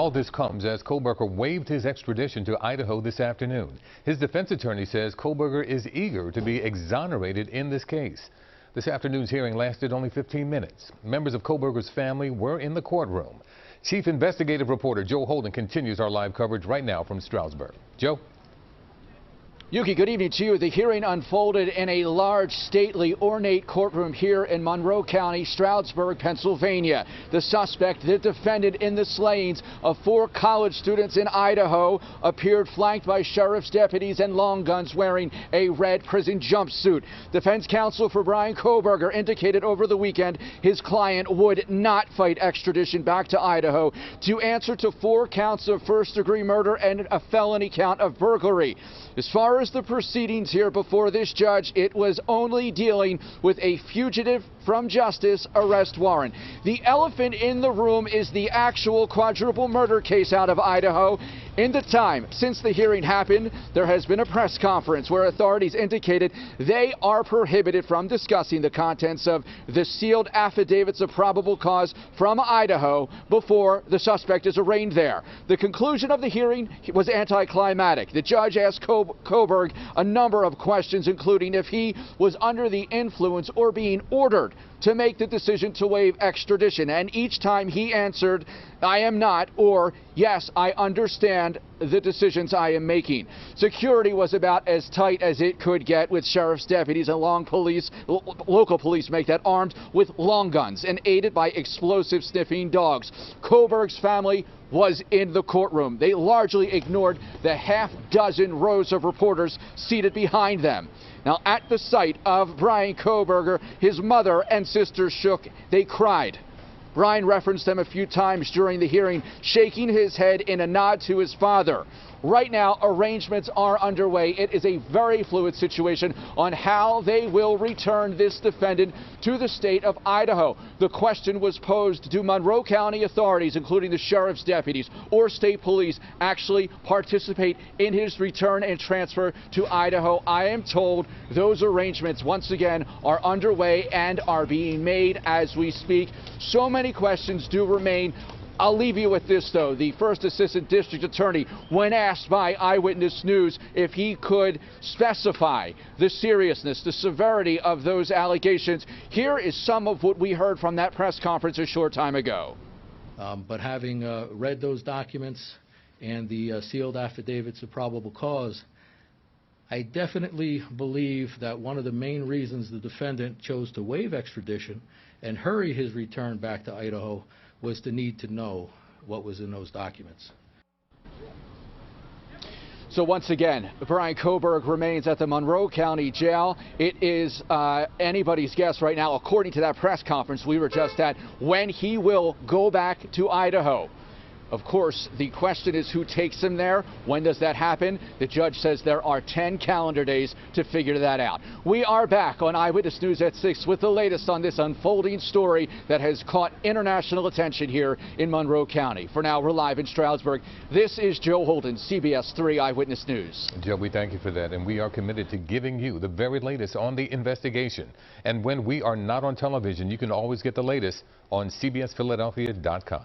All this comes as Kohberger waived his extradition to Idaho this afternoon. His defense attorney says Kohberger is eager to be exonerated in this case. This afternoon's hearing lasted only 15 minutes. Members of Kohberger's family were in the courtroom. Chief investigative reporter Joe Holden continues our live coverage right now from Stroudsburg. Joe? Yuki, good evening to you. The hearing unfolded in a large, stately, ornate courtroom here in Monroe County, Stroudsburg, Pennsylvania. The suspect, the defendant in the slayings of 4 college students in Idaho, appeared flanked by sheriff's deputies and long guns wearing a red prison jumpsuit. Defense counsel for Bryan Kohberger indicated over the weekend his client would not fight extradition back to Idaho to answer to 4 counts of first-degree murder and a felony count of burglary. As far as the proceedings here before this judge, it was only dealing with a fugitive from justice arrest warrant. The elephant in the room is the actual quadruple murder case out of Idaho. In the time since the hearing happened, there has been a press conference where authorities indicated they are prohibited from discussing the contents of the sealed affidavits of probable cause from Idaho before the suspect is arraigned there. The conclusion of the hearing was anticlimactic. The judge asked Kohberger a number of questions, including if he was under the influence or being ordered to make the decision to waive extradition. And each time he answered, "I am not," or "Yes, I understand the decisions I am making." Security was about as tight as it could get, with sheriff's deputies and local police make that, armed with long guns and aided by explosive sniffing dogs. Kohberger's family was in the courtroom. They largely ignored the half-dozen rows of reporters seated behind them. Now, at the sight of Bryan Kohberger, his mother and sister shook. They cried. Bryan referenced them a few times during the hearing, shaking his head in a nod to his father. Right now, arrangements are underway. It is a very fluid situation on how they will return this defendant to the state of Idaho. The question was posed, do Monroe County authorities, including the sheriff's deputies or state police, actually participate in his return and transfer to Idaho? I am told those arrangements, once again, are underway and are being made as we speak. So many questions do remain. I'll leave you with this, though. The first assistant district attorney, when asked by Eyewitness News if he could specify the seriousness, the severity of those allegations, here is some of what we heard from that press conference a short time ago. But having read those documents and the sealed affidavits of probable cause, I definitely believe that one of the main reasons the defendant chose to waive extradition and hurry his return back to Idaho was the need to know what was in those documents. So once again, Bryan Kohberger remains at the Monroe County Jail. It is anybody's guess right now, according to that press conference we were just at, when he will go back to Idaho. Of course, the question is who takes him there? When does that happen? The judge says there are 10 calendar days to figure that out. We are back on Eyewitness News at 6 with the latest on this unfolding story that has caught international attention here in Monroe County. For now, we're live in Stroudsburg. This is Joe Holden, CBS 3 Eyewitness News. Joe, we thank you for that, and we are committed to giving you the very latest on the investigation. And when we are not on television, you can always get the latest on CBSPhiladelphia.com.